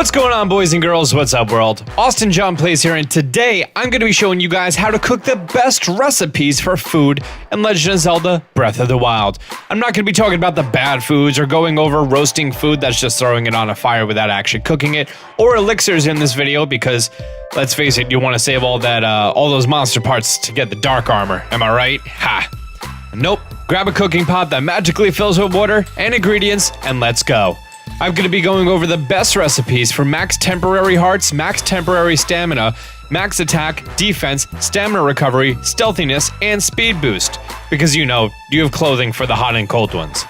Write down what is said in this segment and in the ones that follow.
What's going on, boys and girls? What's up, world? Austin John Plays here, and today I'm going to be showing you guys how to cook the best recipes for food in Legend of Zelda Breath of the Wild. I'm not going to be talking about the bad foods or going over roasting food that's just throwing it on a fire without actually cooking it, or elixirs in this video because, let's face it, you want to save all those monster parts to get the dark armor. Am I right? Ha! Nope. Grab a cooking pot that magically fills with water and ingredients, and let's go. I'm going to be going over the best recipes for max temporary hearts, max temporary stamina, max attack, defense, stamina recovery, stealthiness, and speed boost. Because you have clothing for the hot and cold ones.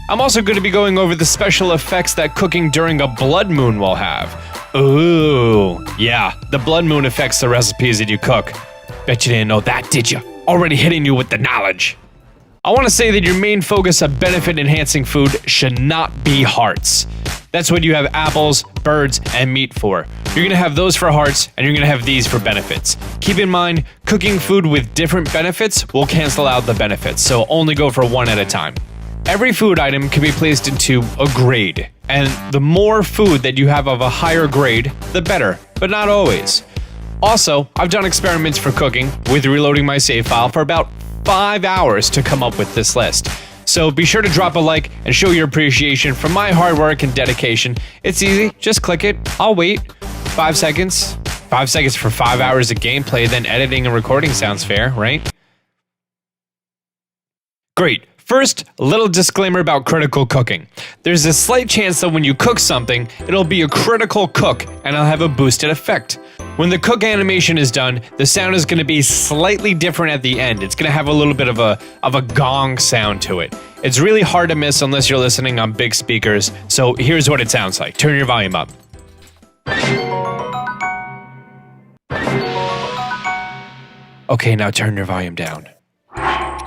I'm also going to be going over the special effects that cooking during a blood moon will have. Ooh, yeah, the blood moon affects the recipes that you cook. Bet you didn't know that, did you? Already hitting you with the knowledge. I want to say that your main focus of benefit-enhancing food should not be hearts. That's what you have apples, birds, and meat for. You're going to have those for hearts, and you're going to have these for benefits. Keep in mind, cooking food with different benefits will cancel out the benefits, so only go for one at a time. Every food item can be placed into a grade, and the more food that you have of a higher grade, the better, but not always. Also, I've done experiments for cooking with reloading my save file for about 5 hours to come up with this list. So be sure to drop a like and show your appreciation for my hard work and dedication. It's easy, just click it, I'll wait. 5 seconds. 5 seconds for 5 hours of gameplay, then editing and recording sounds fair, right? Great. First, a little disclaimer about critical cooking. There's a slight chance that when you cook something, it'll be a critical cook and it'll have a boosted effect. When the cook animation is done, the sound is going to be slightly different at the end. It's going to have a little bit of a gong sound to it. It's really hard to miss unless you're listening on big speakers, so here's what it sounds like. Turn your volume up. Okay, now turn your volume down.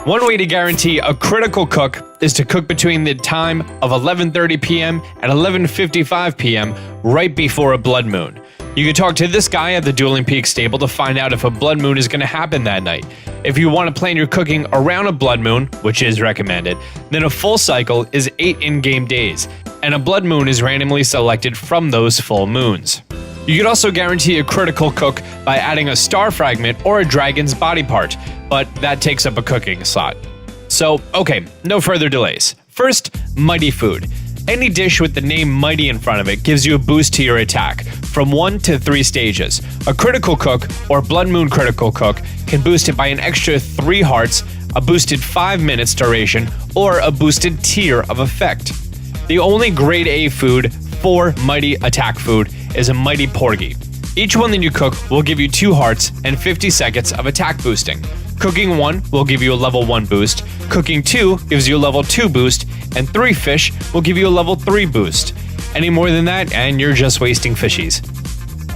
One way to guarantee a critical cook is to cook between the time of 11:30 p.m. and 11:55 p.m. right before a blood moon. You can talk to this guy at the Dueling Peaks stable to find out if a blood moon is going to happen that night. If you want to plan your cooking around a blood moon, which is recommended, then a full cycle is 8 in-game days, and a blood moon is randomly selected from those full moons. You could also guarantee a critical cook by adding a star fragment or a dragon's body part, but that takes up a cooking slot. So, okay, no further delays. First, mighty food. Any dish with the name Mighty in front of it gives you a boost to your attack, from 1 to 3 stages. A critical cook, or Blood Moon critical cook, can boost it by an extra 3 hearts, a boosted 5 minutes duration, or a boosted tier of effect. The only grade A food for Mighty attack food is a Mighty Porgy. Each one that you cook will give you 2 hearts and 50 seconds of attack boosting. Cooking 1 will give you a level 1 boost, cooking 2 gives you a level 2 boost, and 3 fish will give you a level 3 boost. Any more than that, and you're just wasting fishies.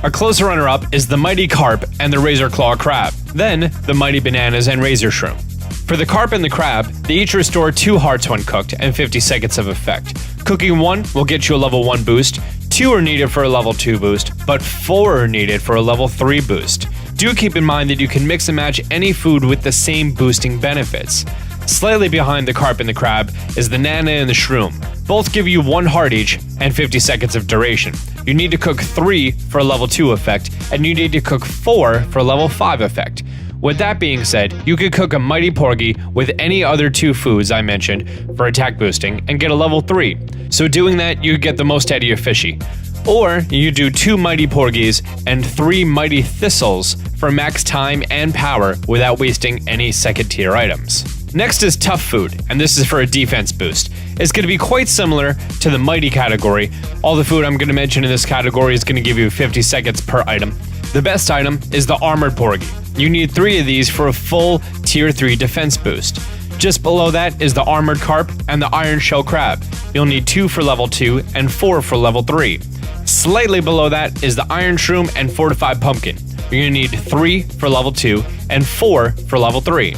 A close runner-up is the Mighty Carp and the Razor Claw Crab, then the Mighty Bananas and Razor Shroom. For the Carp and the Crab, they each restore 2 hearts when cooked and 50 seconds of effect. Cooking 1 will get you a level 1 boost, 2 are needed for a level 2 boost, but 4 are needed for a level 3 boost. Do keep in mind that you can mix and match any food with the same boosting benefits. Slightly behind the Carp and the Crab is the Nana and the Shroom. Both give you 1 heart each and 50 seconds of duration. You need to cook 3 for a level 2 effect, and you need to cook 4 for a level 5 effect. With that being said, you could cook a Mighty Porgy with any other 2 foods I mentioned for attack boosting and get a level 3. So doing that, you get the most out of your fishy. Or you do 2 Mighty Porgies and 3 Mighty Thistles for max time and power without wasting any second tier items. Next is tough food, and this is for a defense boost. It's going to be quite similar to the Mighty category. All the food I'm going to mention in this category is going to give you 50 seconds per item. The best item is the Armored Porgy. You need 3 of these for a full tier 3 defense boost. Just below that is the Armored Carp and the Iron Shell Crab. You'll need 2 for level 2 and 4 for level 3. Slightly below that is the Iron Shroom and Fortified Pumpkin. You're going to need 3 for level 2 and 4 for level 3.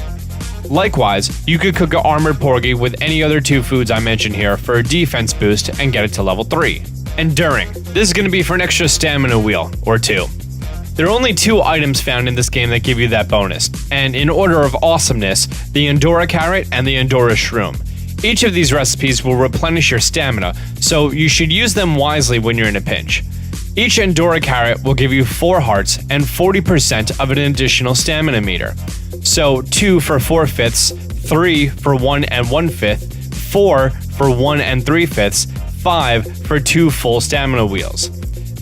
Likewise, you could cook an Armored Porgy with any other 2 foods I mentioned here for a defense boost and get it to level 3. Enduring. This is going to be for an extra stamina wheel, or 2. There are only 2 items found in this game that give you that bonus, and in order of awesomeness, the Endura Carrot and the Endura Shroom. Each of these recipes will replenish your stamina, so you should use them wisely when you're in a pinch. Each Endura carrot will give you 4 hearts and 40% of an additional stamina meter. So 2 for 4/5, 3 for 1 1/5, 4 for 1 3/5, 5 for 2 full stamina wheels.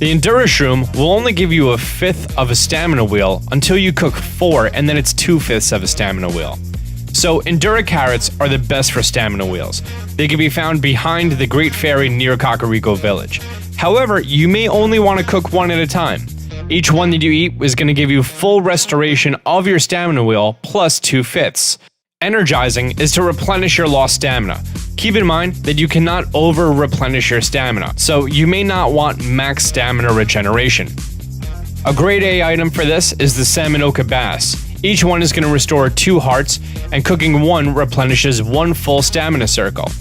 The Endura Shroom will only give you 1/5 of a stamina wheel until you cook 4, and then it's 2/5 of a stamina wheel. So Endura carrots are the best for stamina wheels. They can be found behind the Great Ferry near Kakariko Village. However, you may only want to cook one at a time. Each one that you eat is going to give you full restoration of your stamina wheel plus 2/5. Energizing is to replenish your lost stamina. Keep in mind that you cannot over-replenish your stamina, so you may not want max stamina regeneration. A grade A item for this is the Samanoka Bass. Each one is going to restore 2 hearts, and cooking 1 replenishes 1 full stamina circle.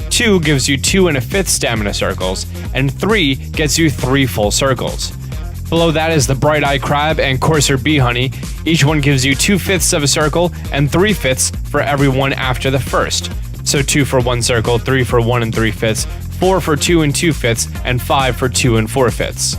2 gives you 2 1/5 stamina circles, and 3 gets you 3 full circles. Below that is the Bright Eye Crab and Courser Bee Honey. Each one gives you 2/5 of a circle and 3/5 for every one after the first. So 2 for 1 circle, 3 for 1 3/5, 4 for 2 2/5, and 5 for 2 4/5.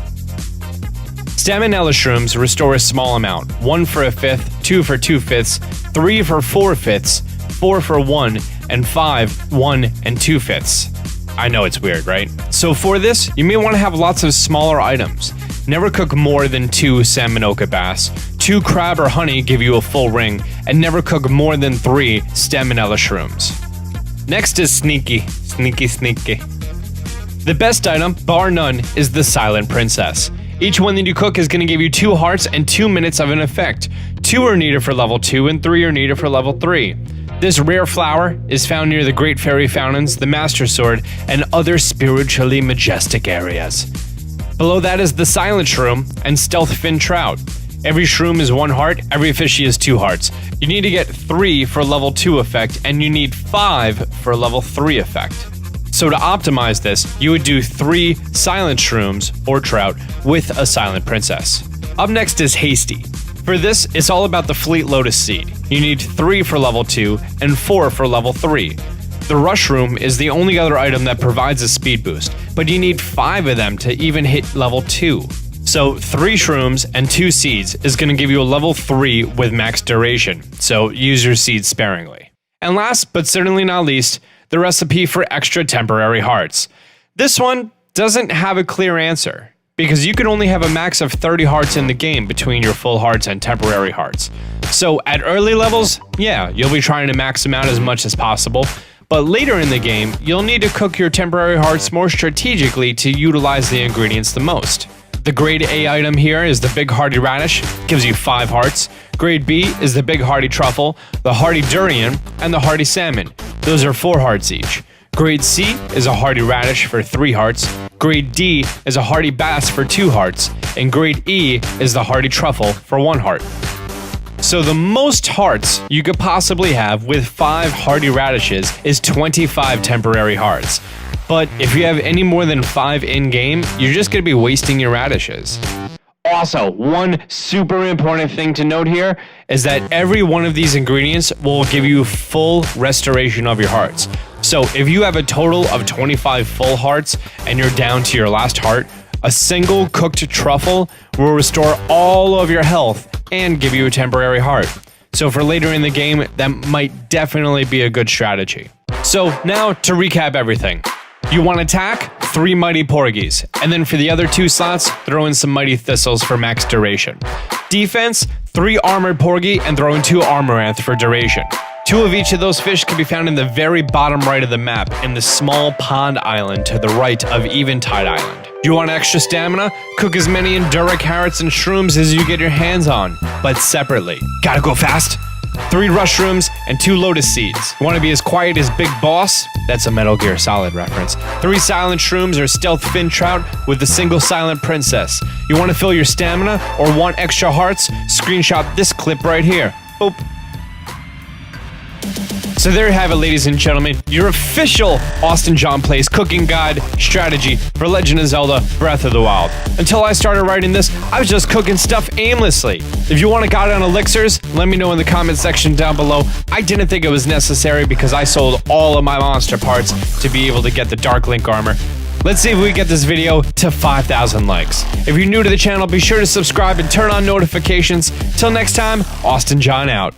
Staminella Shrooms restore a small amount, 1 for 1/5, 2 for 2/5, 3 for 4/5, 4 for 1, and 5, 1 2/5. I know it's weird, right? So for this, you may want to have lots of smaller items. Never cook more than 2 Samanoka Bass, 2 Crab or Honey give you a full ring, and never cook more than 3 Staminella Shrooms. Next is Sneaky. The best item, bar none, is the Silent Princess. Each one that you cook is going to give you 2 hearts and 2 minutes of an effect. 2 are needed for level 2 and 3 are needed for level 3. This rare flower is found near the Great Fairy Fountains, the Master Sword, and other spiritually majestic areas. Below that is the Silent Shroom and Stealth Fin Trout. Every shroom is 1 heart, every fishy is 2 hearts. You need to get 3 for level 2 effect, and you need 5 for level 3 effect. So to optimize this, you would do 3 Silent Shrooms or Trout with a Silent Princess. Up next is Hasty. For this, it's all about the Fleet Lotus Seed. You need 3 for level 2 and 4 for level 3. The Rush Room is the only other item that provides a speed boost, but you need 5 of them to even hit level 2. So 3 shrooms and 2 seeds is going to give you a level 3 with max duration, so use your seeds sparingly. And last but certainly not least, the recipe for extra temporary hearts. This one doesn't have a clear answer, because you can only have a max of 30 hearts in the game between your full hearts and temporary hearts. So at early levels, yeah, you'll be trying to max them out as much as possible, but later in the game, you'll need to cook your temporary hearts more strategically to utilize the ingredients the most. The grade A item here is the Big Hearty Radish, gives you 5 hearts. Grade B is the Big Hearty Truffle, the Hearty Durian, and the Hearty Salmon. Those are 4 hearts each. Grade C is a Hearty Radish for 3 hearts. Grade D is a Hearty Bass for 2 hearts. And Grade E is the Hearty Truffle for 1 heart. So the most hearts you could possibly have with 5 Hearty Radishes is 25 temporary hearts. But if you have any more than 5 in-game, you're just going to be wasting your radishes. Also, one super important thing to note here is that every one of these ingredients will give you full restoration of your hearts. So if you have a total of 25 full hearts and you're down to your last heart, a single cooked truffle will restore all of your health and give you a temporary heart. So for later in the game, that might definitely be a good strategy. So now to recap everything. You want attack? 3 Mighty Porgies, and then for the other 2 slots, throw in some Mighty Thistles for max duration. Defense? 3 Armored Porgy and throw in 2 Armoranth for duration. 2 of each of those fish can be found in the very bottom right of the map in the small pond island to the right of Eventide Island. You want extra stamina? Cook as many Endura carrots and shrooms as you get your hands on, but separately. Gotta go fast? 3 Rush Shrooms and 2 Lotus Seeds. Want to be as quiet as Big Boss? That's a Metal Gear Solid reference. 3 Silent Shrooms or Stealth Fin Trout with a single Silent Princess. You want to fill your stamina or want extra hearts? Screenshot this clip right here. Boop. So there you have it, ladies and gentlemen, your official Austin John Plays cooking guide strategy for Legend of Zelda Breath of the Wild. Until I started writing this, I was just cooking stuff aimlessly. If you want a guide on elixirs, let me know in the comment section down below. I didn't think it was necessary because I sold all of my monster parts to be able to get the Dark Link armor. Let's see if we get this video to 5,000 likes. If you're new to the channel, be sure to subscribe and turn on notifications. Till next time, Austin John out.